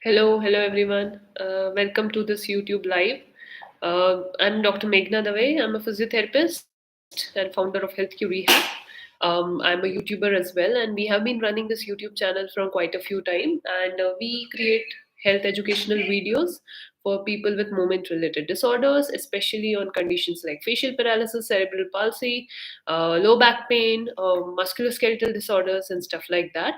Hello everyone. Welcome to this YouTube live. I'm Dr. Meghana Dave. I'm a physiotherapist and founder of HealthQ Rehab. I'm a YouTuber as well, and we have been running this YouTube channel for quite a few time. And we create health educational videos for people with movement-related disorders, especially on conditions like facial paralysis, cerebral palsy, low back pain, musculoskeletal disorders, and stuff like that.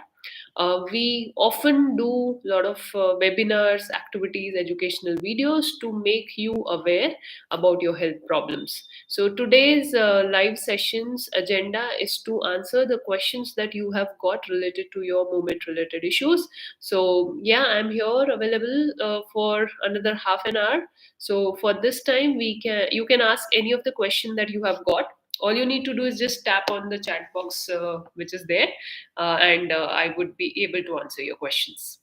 We often do a lot of webinars, activities, educational videos to make you aware about your health problems. So today's live session's agenda is to answer the questions that you have got related to your movement related issues. So yeah, I'm here available for another half an hour. So for this time, we can you can ask any of the question that you have got. All you need to do is just tap on the chat box which is there, and I would be able to answer your questions.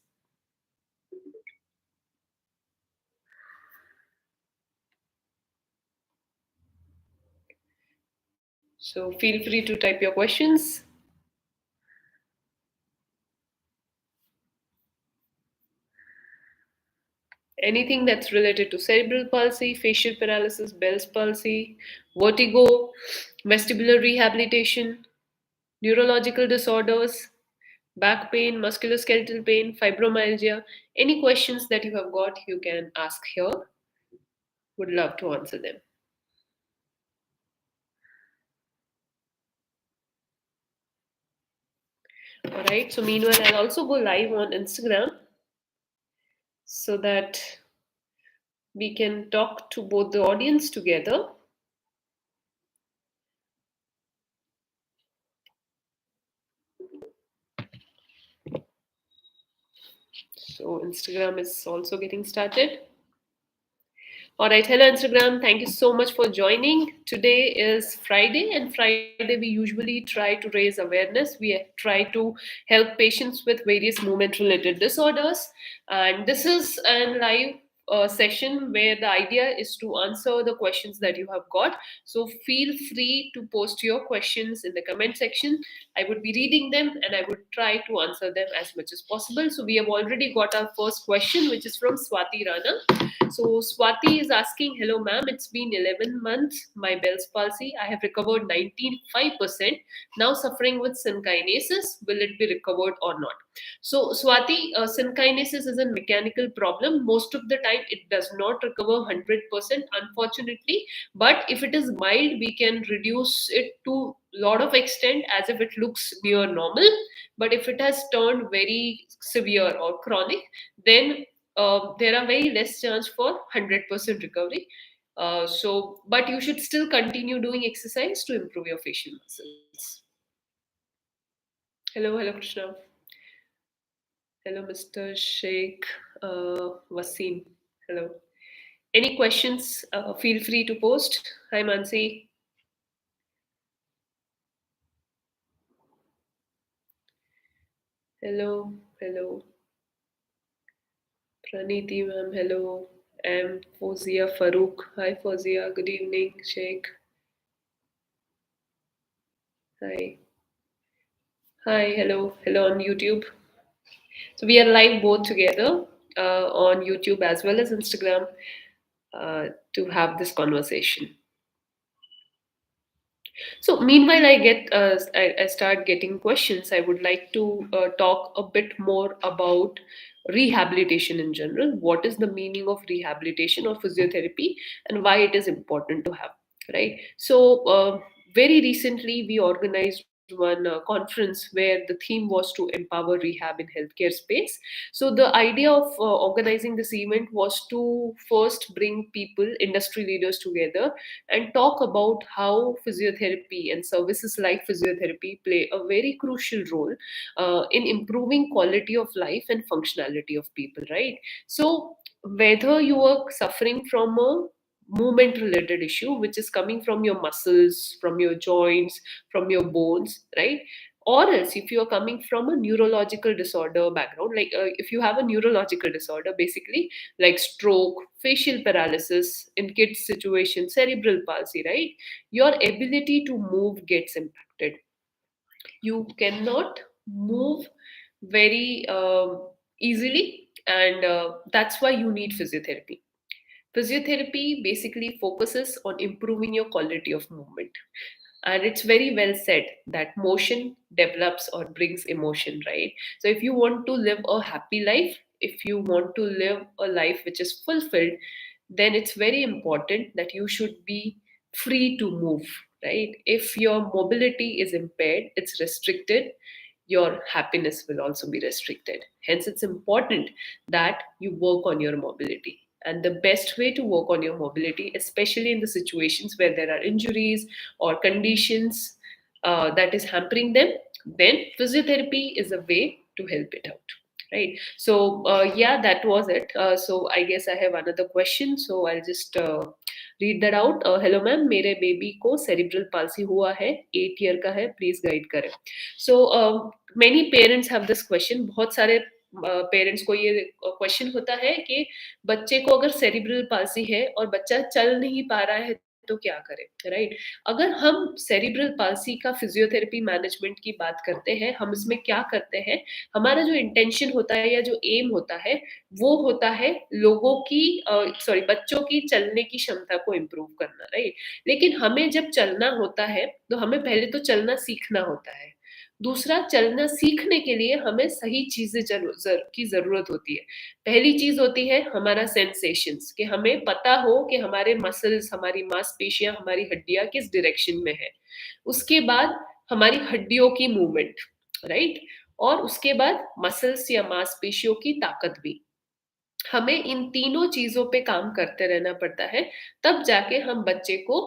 So feel free to type your questions. Anything that's related to cerebral palsy, facial paralysis, Bell's palsy, vertigo, vestibular rehabilitation, neurological disorders, back pain, musculoskeletal pain, fibromyalgia. Any questions that you have got, you can ask here. Would love to answer them. All right. So meanwhile, I'll also go live on Instagram so that we can talk to both the audience together. So Instagram is also getting started. All right, hello Instagram. Thank you so much for joining. Today is Friday, and Friday we usually try to raise awareness. We try to help patients with various movement related disorders. And this is a live session where the idea is to answer the questions that you have got. So feel free to post your questions in the comment section. I would be reading them and I would try to answer them as much as possible. So we have already got our first question, which is from Swati Rana. So Swati is asking, hello ma'am, it's been 11 months, my Bell's palsy. I have recovered 95%. Now suffering with synkinesis. Will it be recovered or not? So Swati, synkinesis is a mechanical problem. Most of the time it does not recover 100%, unfortunately. But if it is mild, we can reduce it to lot of extent as if it looks near normal. But if it has turned very severe or chronic, then there are very less chance for 100% recovery. But you should still continue doing exercise to improve your facial muscles. Hello, Krishna. Hello, Mr. Sheikh Wasim. Hello. Any questions? Feel free to post. Hi, Mansi. Hello, hello. Praniti, ma'am. Hello. I'm Fozia Farouk. Hi, Fozia. Good evening, Sheikh. Hi. Hi, hello on YouTube. So we are live both together on YouTube as well as Instagram to have this conversation. So meanwhile, I start getting questions. I would like to talk a bit more about rehabilitation in general. What is the meaning of rehabilitation or physiotherapy, and why it is important to have, right? So very recently, we organized one conference where the theme was to empower rehab in healthcare space. So the idea of organizing this event was to first bring people, industry leaders together and talk about how physiotherapy and services like physiotherapy play a very crucial role in improving quality of life and functionality of people, right? So whether you are suffering from a movement related issue which is coming from your muscles, from your joints, from your bones, right? Or else if you are coming from a neurological disorder background, like if you have a neurological disorder basically, like stroke, facial paralysis, in kids situation, cerebral palsy, right? Your ability to move gets impacted. You cannot move very easily, and that's why you need physiotherapy. Physiotherapy basically focuses on improving your quality of movement. And it's very well said that motion develops or brings emotion, right? So, if you want to live a happy life, if you want to live a life which is fulfilled, then it's very important that you should be free to move, right? If your mobility is impaired, it's restricted, your happiness will also be restricted. Hence, it's important that you work on your mobility. And the best way to work on your mobility, especially in the situations where there are injuries or conditions that is hampering them, then physiotherapy is a way to help it out. Right. So, yeah, that was it. So, I guess I have another question. So, I'll just read that out. Hello, ma'am. मेरे baby को cerebral palsy हुआ है, 8 year का है. Please guide करें. So, many parents have this question. बहुत सारे parents को ये क्वेश्चन होता है कि बच्चे को अगर सेरिब्रल पाल्सी है और बच्चा चल नहीं पा रहा है तो क्या करें, राइट? अगर हम सेरिब्रल पाल्सी का फिजियोथेरेपी मैनेजमेंट की बात करते हैं, हम इसमें क्या करते हैं? हमारा जो इंटेंशन होता है या जो एम होता है, वो होता है लोगों की बच्चों की चलने की क्षमता को इम्प्रूव करना, राइट? लेकिन हमें जब चलना होता है, तो हमें पहले तो चलना सीखना होता है। दूसरा, चलना सीखने के लिए हमें सही चीज़ें की ज़रूरत होती है। पहली चीज़ होती है हमारा सेंसेशंस, कि हमें पता हो कि हमारे मसल्स, हमारी मांसपेशियाँ, हमारी हड्डियाँ किस डायरेक्शन में है। उसके बाद हमारी हड्डियों की मूवमेंट, राइट? और उसके बाद मसल्स या मांसपेशियों की ताकत भी। हमें इन तीनों चीज़ों पे काम करते रहना पड़ता है, तब जाके हम बच्चे को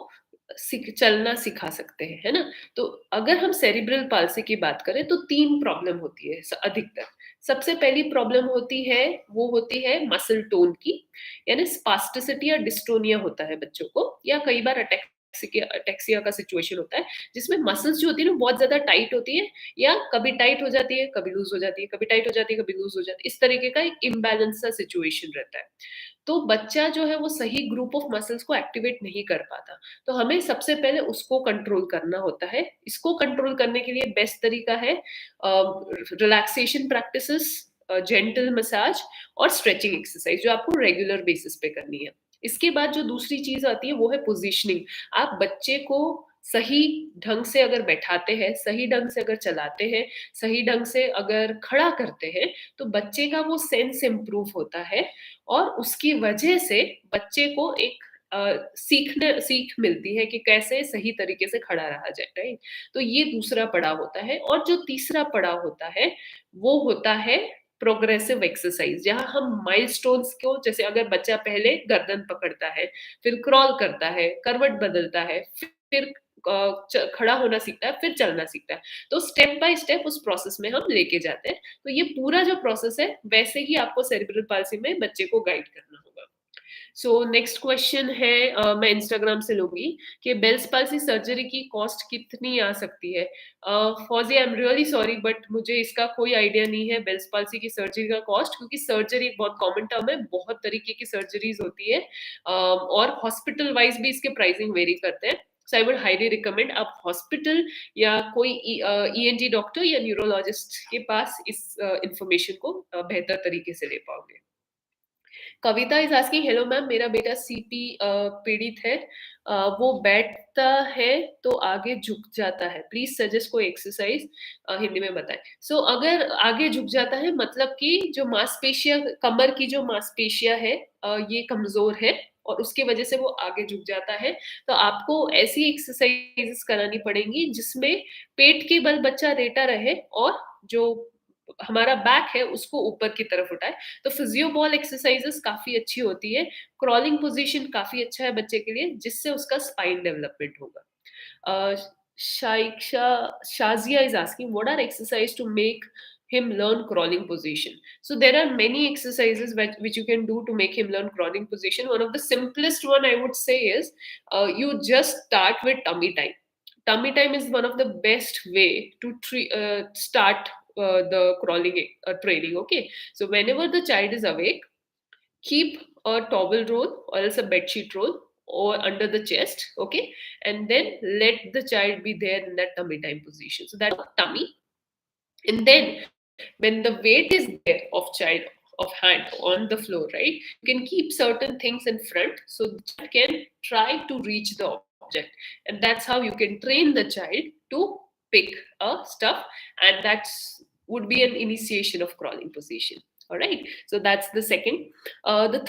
चलना सिखा सकते हैं, है ना? तो अगर हम सेरिब्रल पाल्सी की बात करें तो 3 प्रॉब्लम होती है अधिकतर। सबसे पहली प्रॉब्लम होती है, वो होती है मसल टोन की, यानी स्पास्टिसिटी या डिस्टोनिया होता है बच्चों को, या कई बार अटेक्सिया का सिचुएशन होता है, जिसमें मसल्स जो होती है ना बहुत ज़्यादा टाइट होती है, या कभी टाइट हो जाती है, कभी लूज़ हो जाती है, कभी टाइट हो जाती है, कभी लूज़ हो जाती है। इस तरीके का एक इम्बैलेंस सा सिचुएशन रहता है। तो बच्चा जो है वो सही ग्रुप ऑफ मसल्स को एक्टिवेट नहीं कर पाता। तो हमें सबसे पहले उसको कंट्रोल करना होता है। इसको कंट्रोल करने के लिए बेस्ट तरीका है रिलैक्सेशन प्रैक्टिसेस, जेंटल मसाज और स्ट्रेचिंग एक्सरसाइज, जो आपको रेगुलर बेसिस पे करनी है। इसके बाद जो दूसरी चीज़ आती है वो है पोज़ीशनिंग। आप बच्चे को सही ढंग से अगर बैठाते हैं, सही ढंग से अगर चलाते हैं, सही ढंग से अगर खड़ा करते हैं, तो बच्चे का वो सेंस इम्प्रूव होता है और उसकी वजह से बच्चे को एक सीख मिलती है कि कैसे सही तरीके से खड़ा रहा जाए, राइट? तो ये दूसरा पड़ाव होता है, और जो तीसरा पड़ाव होता है, वो होता है प्रोग्रेसिव एक्सरसाइज, जहाँ हम माइलस्टोन्स को, जैसे अगर बच्चा पहले गर्दन पकड़ता है, फिर क्रॉल करता है, करवट बदलता है, फिर खड़ा होना सीखता है, फिर चलना सीखता है। तो स्टेप बाय स्टेप उस प्रोसेस में हम लेके जाते हैं। तो ये पूरा जो प्रोसेस है, वैसे ही आपको सेरिब्रल पाल्सी में बच्चे को गाइड करना होगा। सो नेक्स्ट क्वेश्चन है, मैं इंस्टाग्राम से लूँगी, कि बेल्स पाल्सी सर्जरी की कॉस्ट कितनी आ सकती है? फौजी, I am really sorry, but मुझे इसका कोई आइडिया नहीं है बेल्स पाल्सी की सर्जरी का कॉस्ट, क्योंकि सर्जरी एक बहुत कॉमन टर्म है, बहुत तरीके की सर्जरीज़ होती है, और हॉस्पिटल वाइज़ भी इसके प्राइसिंग वेरी करते हैं। सो आई वुड हाइली रिकमेंड आप हॉस्पिटल या कोई ईएनटी डॉक्टर या न्यूरोलॉजिस्ट के पास इस इन्फॉर्मेशन को बेहतर तरीके से ले पाओगे। कविता इज आस्किंग, हेलो मैम, मेरा बेटा सीपी पीड़ित है, वो बैठता है तो आगे झुक जाता है, प्लीज सजेस्ट कोई एक्सरसाइज, हिंदी में बताएं। सो अगर आगे झुक जाता है, मतलब कि जो मांसपेशिया, कमर की जो मांसपेशिया है, ये कमजोर है और उसके वजह से वो आगे झुक जाता है, तो आपको ऐसी एक्सरसाइजेस करानी पड़ेंगी जिसमें पेट के बल बच्चा लेटा रहे और जो हमारा बैक है उसको ऊपर की तरफ उठाए। तो फिजियो बॉल एक्सरसाइजेस काफ़ी अच्छी होती है। क्रॉलिंग पोज़ीशन काफ़ी अच्छा है बच्चे के लिए, जिससे उसका स्पाइन डेवलपमेंट होगा। Uh, Shaiksha Shazia is asking, what are exercises to make him learn crawling position? So there are many exercises which you can do to make him learn crawling position. One of the simplest one I would say is you just start with tummy time. Tummy time is one of the best way to start the crawling training. Okay, so whenever the child is awake, keep a towel roll or else a bed sheet roll or under the chest, okay, and then let the child be there in that tummy time position, so that tummy, and then when the weight is there of child of hand on the floor, right? You can keep certain things in front so the child can try to reach the object, and that's how you can train the child to pick a stuff, and that's would be an initiation of crawling position. All right, so that's the second. The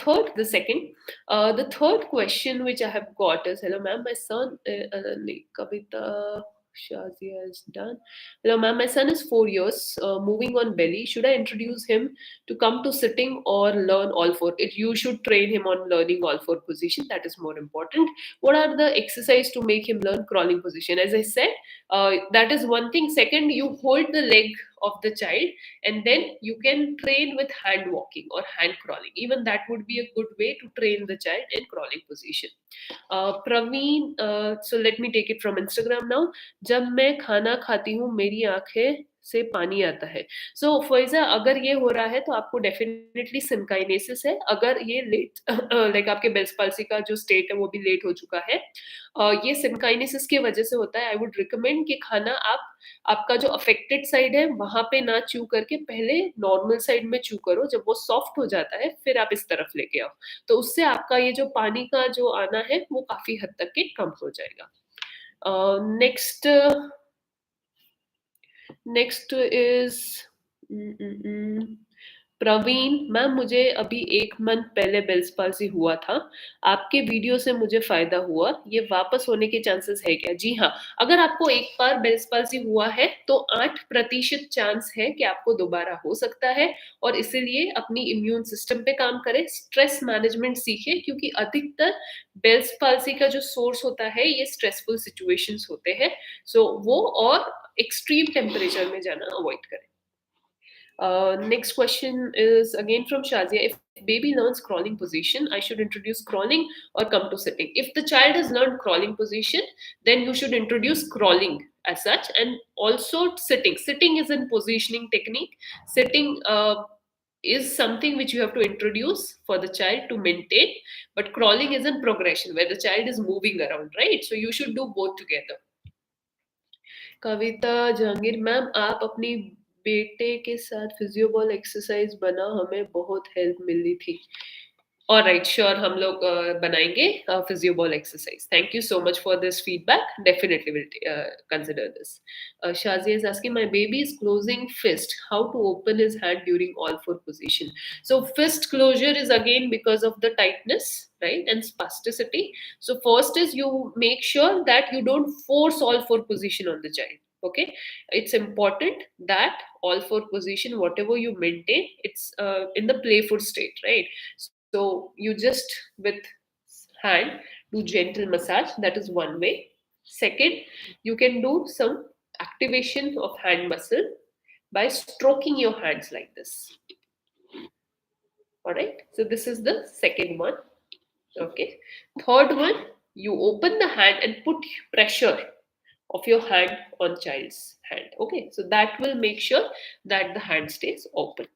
third question which I have got is, hello ma'am, my son, Kavita Shazia is done. Hello ma'am, my son is 4 years, moving on belly. Should I introduce him to come to sitting or learn all four? You should train him on learning all four position. That is more important. What are the exercise to make him learn crawling position? As I said, that is one thing. Second, you hold the leg of the child, and then you can train with hand walking or hand crawling. Even that would be a good way to train the child in crawling position. Praveen, so let me take it from Instagram now. जब मैं खाना खाती हूँ मेरी आंखें से पानी आता है. सो फैजा, अगर ये हो रहा है तो आपको डेफिनेटली सिनकाइनेसिस है. अगर ये लेट लाइक आपके बेल्स पाल्सी का जो स्टेट है वो भी लेट हो चुका है, ये सिनकाइनेसिस की वजह से होता है. आई वुड रिकमेंड कि खाना आप आपका जो अफेक्टेड साइड है वहां पे ना च्यू करके पहले नॉर्मल साइड में च्यू करो. जब वो सॉफ्ट हो जाता है फिर आप इस तरफ लेके आओ, तो उससे आपका ये जो पानी का जो आना है वो काफी हद तक के कम हो जाएगा. Next next is Praveen ma'am, मुझे अभी 1 मंथ पहले बेल्स पाल्सी हुआ था. आपके वीडियो से मुझे फायदा हुआ, ये वापस होने के चांसेस है क्या? जी हाँ, अगर आपको एक बार बेल्स पाल्सी हुआ है तो 8% चांस है कि आपको दोबारा हो सकता है, और इसीलिए अपनी इम्यून सिस्टम पे काम करें, स्ट्रेस मैनेजमेंट सीखें, क्योंकि अधिकतर बेल्स पाल्सी का जो सोर्स होता है ये स्ट्रेसफुल सिचुएशंस होते हैं. सो वो और एक्सट्रीम टेम्परेचर में जाना अवॉइड करें. Next question is again from Shazia. If baby learns crawling position, I should introduce crawling or come to sitting? If the child has learned crawling position, then you should introduce crawling as such, and also sitting. Sitting is in positioning technique. Sitting is something which you have to introduce for the child to maintain, but crawling is in progression where the child is moving around, right? So you should do both together. Kavita Jahangir ma'am, आप अपनी बेटे के साथ physio ball exercise बना, हमें बहुत help मिली थी. Alright, sure, हम लोग बनाएंगे physio ball exercise. Thank you so much for this feedback. Definitely will consider this. Shazia is asking, my baby is closing fist. How to open his hand during all four position? So fist closure is again because of the tightness, right, and spasticity. So first is you make sure that you don't force all four position on the child. Okay, it's important that all four position, whatever you maintain, it's in the playful state, right? So you just with hand do gentle massage. That is one way. Second, you can do some activation of hand muscle by stroking your hands like this. All right. So this is the second one. Okay. Third one, you open the hand and put pressure of your hand on child's hand. Okay. So that will make sure that the hand stays open.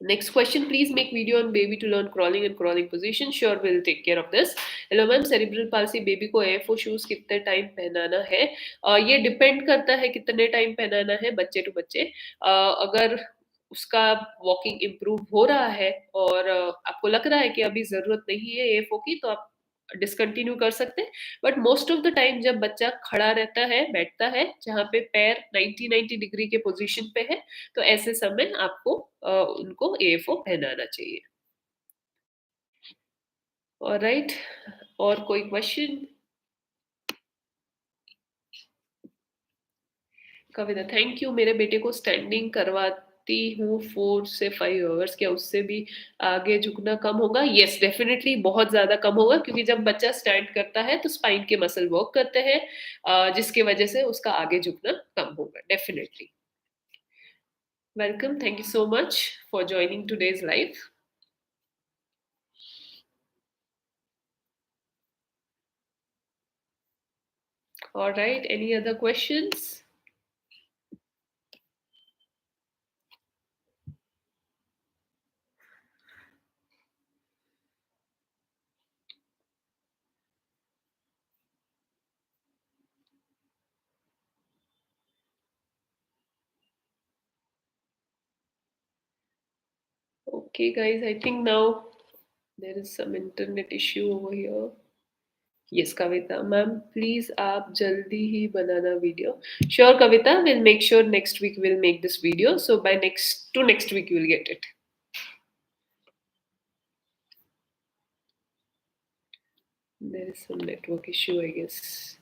Next question, please make video on baby to learn crawling and crawling position. Sure, we'll take care of this. Hello ma'am, cerebral palsy baby को AFO shoes कितने time पहनाना है? ये depend करता है कितने time पहनाना है बच्चे टू बच्चे. अगर उसका वॉकिंग इम्प्रूव हो रहा है और आपको लग रहा है कि अभी जरूरत नहीं है AFO की, तो आप डिसकंटिन्यू कर सकते हैं. But most of the time जब बच्चा खड़ा रहता है, बैठता है, जहाँ पे पैर 90 डिग्री के पोजीशन पे है, तो ऐसे समय आपको उनको AFO पहनाना चाहिए. ऑलराइट, और कोई क्वेश्चन? Kavita, thank you. मेरे बेटे को स्टैंडिंग करवाती हूँ 4 से 5 आवर्स, क्या उससे भी आगे झुकना कम होगा? यस, डेफिनेटली बहुत ज्यादा कम होगा, क्योंकि जब बच्चा स्टैंड करता है तो स्पाइन के मसल वर्क करते हैं, जिसकी वजह से उसका आगे झुकना कम होगा. Definitely. Welcome, thank you so much for joining today's live. All right, any other questions? Okay, guys, I think now there is some internet issue over here. Yes, Kavita, ma'am, please आप जल्दी ही बनाना video. Sure, Kavita, we'll make sure next week we'll make this video. So by next week you'll get it. There is some network issue, I guess.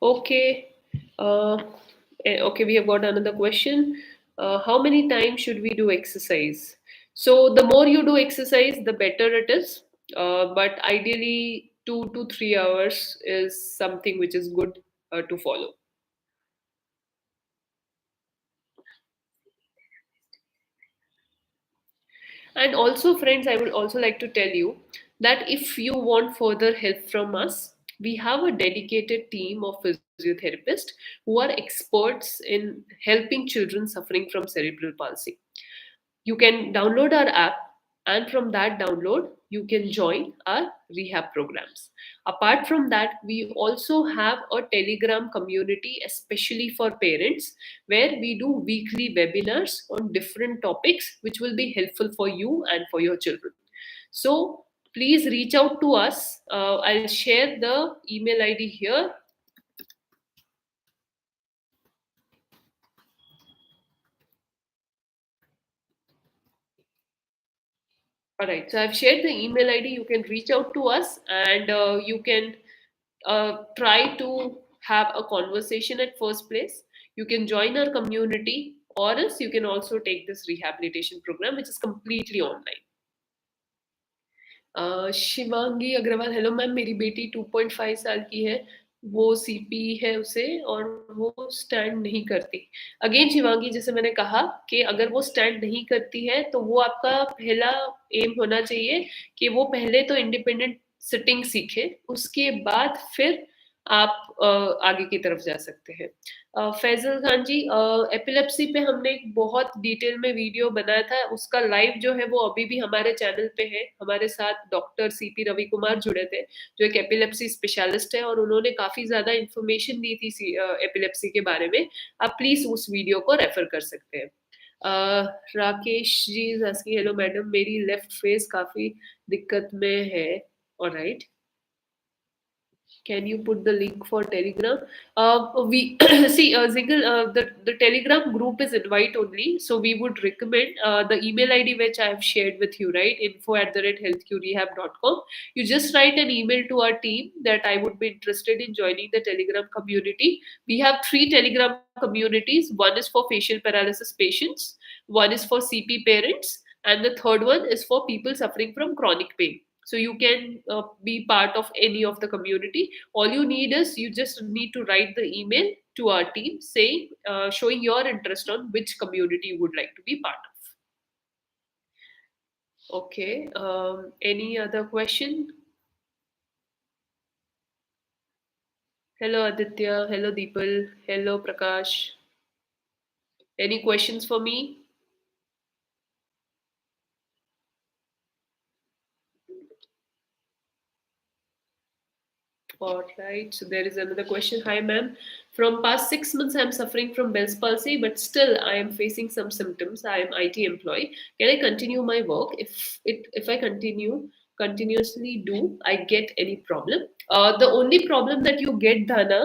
Okay. Uh, okay, we have got another question. How many times should we do exercise? So the more you do exercise, the better it is. But ideally, 2 to 3 hours is something which is good to follow. And also, friends, I would also like to tell you that if you want further help from us, we have a dedicated team of physiotherapists who are experts in helping children suffering from cerebral palsy. You can download our app, and from that download you can join our rehab programs. Apart from that, we also have a Telegram community especially for parents, where we do weekly webinars on different topics which will be helpful for you and for your children. So please reach out to us. I'll share the email ID here. All right, so I've shared the email ID. You can reach out to us, and you can try to have a conversation at first place. You can join our community, or else you can also take this rehabilitation program, which is completely online. Shivangi Agarwal, hello ma'am, मेरी बेटी 2.5 साल की है, वो CP है उसे, और वो स्टैंड नहीं करती. अगेन शिवांगी, जैसे मैंने कहा कि अगर वो स्टैंड नहीं करती है तो वो आपका पहला एम होना चाहिए कि वो पहले तो इंडिपेंडेंट सिटिंग सीखे, उसके बाद फिर आप आगे की तरफ जा सकते हैं. फैजल खान जी, एपिलेप्सी पे हमने एक बहुत डिटेल में वीडियो बनाया था, उसका लाइव जो है वो अभी भी हमारे चैनल पे है. हमारे साथ डॉक्टर सीपी रवि कुमार जुड़े थे, जो एक एपिलेप्सी स्पेशलिस्ट है, और उन्होंने काफी ज्यादा इंफॉर्मेशन दी थी एपिलेप्सी के बारे में. आप प्लीज उस वीडियो को रेफर कर सकते हैं. Rakesh ji is asking, hello madam, मेरी लेफ्ट फेस काफी दिक्कत में है. Alright, can you put the link for Telegram? We see, Zingle, the Telegram group is invite only, so we would recommend the email ID which I have shared with you, right? info@healthqrehab.com. You just write an email to our team that I would be interested in joining the Telegram community. We have 3 Telegram communities. One is for facial paralysis patients, one is for CP parents, and the third one is for people suffering from chronic pain. So you can be part of any of the community. All you need is, you just need to write the email to our team saying, showing your interest on which community you would like to be part of. Okay, any other question? Hello Aditya, hello Deepal, hello Prakash. Any questions for me? All right, so there is another question. Hi, ma'am. From past 6 months, I am suffering from Bell's palsy, but still I am facing some symptoms. I am IT employee. Can I continue my work? If I continuously do, I get any problem? The only problem that you get, Dhana,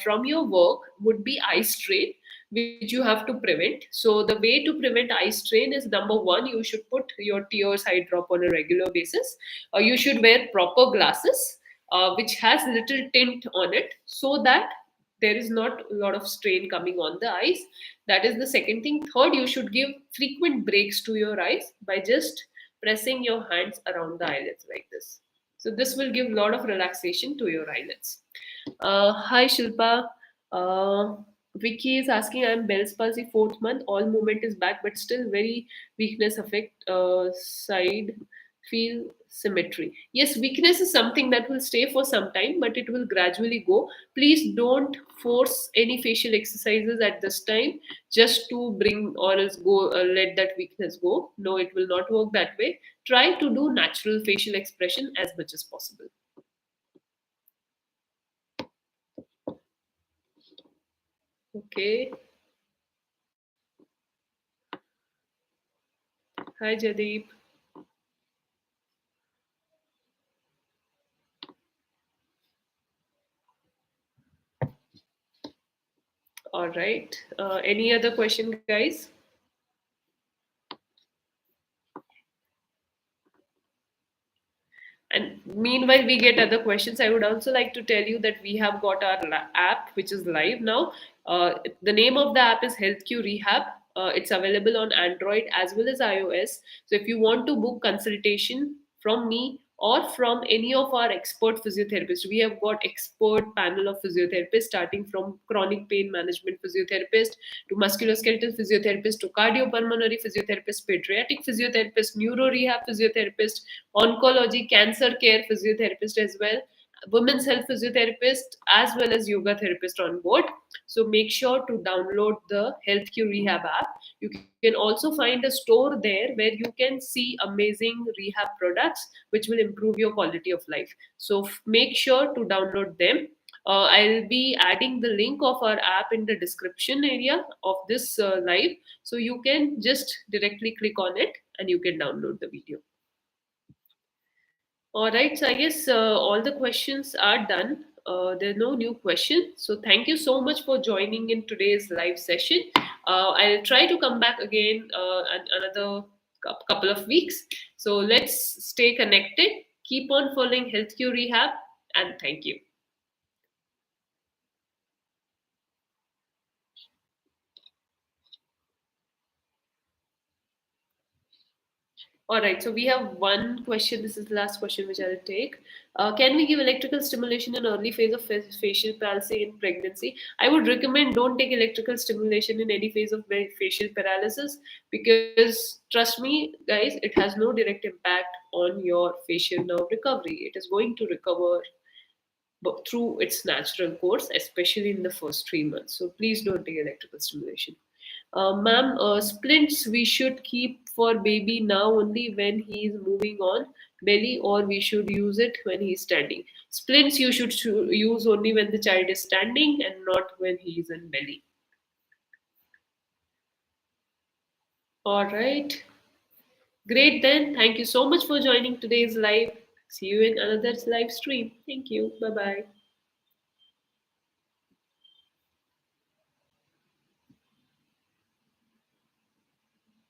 from your work would be eye strain, which you have to prevent. So the way to prevent eye strain is, number one, you should put your tears eye drop on a regular basis. You should wear proper glasses which has little tint on it, so that there is not a lot of strain coming on the eyes. That is the second thing. Third, you should give frequent breaks to your eyes by just pressing your hands around the eyelids like this. So this will give a lot of relaxation to your eyelids. Hi Shilpa. Uh, Vicky is asking, I'm Bell's palsy 4th month. All movement is back, but still very weakness affect side feel symmetry. Yes, weakness is something that will stay for some time, but it will gradually go. Please don't force any facial exercises at this time just to bring, or else go let that weakness go. No, it will not work that way. Try to do natural facial expression as much as possible. Okay. Hi, Jadeep. All right. Any other question, guys? And meanwhile, we get other questions. I would also like to tell you that we have got our app, which is live now. The name of the app is HealthQ Rehab. It's available on Android as well as iOS. So if you want to book consultation from me or from any of our expert physiotherapists, we have got expert panel of physiotherapists starting from chronic pain management physiotherapist to musculoskeletal physiotherapist to cardiopulmonary physiotherapist, pediatric physiotherapist, neuro rehab physiotherapist, oncology, cancer care physiotherapist as well, women's health physiotherapist, as well as yoga therapist on board. So make sure to download the HealthQ Rehab app. You can also find a store there where you can see amazing rehab products which will improve your quality of life. So make sure to download them. I'll be adding the link of our app in the description area of this live. So you can just directly click on it and you can download the video. All right, so I guess all the questions are done. There are no new questions. So thank you so much for joining in today's live session. I'll try to come back again another couple of weeks. So let's stay connected. Keep on following HealthQ Rehab, and thank you. All right, so we have one question. This is the last question which I'll take. Can we give electrical stimulation in early phase of facial palsy in pregnancy? I would recommend don't take electrical stimulation in any phase of facial paralysis because trust me, guys, it has no direct impact on your facial nerve recovery. It is going to recover through its natural course, especially in the first 3 months. So please don't take electrical stimulation. Ma'am, splints we should keep for baby now only when he is moving on belly, or we should use it when he is standing. Splints you should use only when the child is standing and not when he is in belly. All right. Great then. Thank you so much for joining today's live. See you in another live stream. Thank you. Bye bye.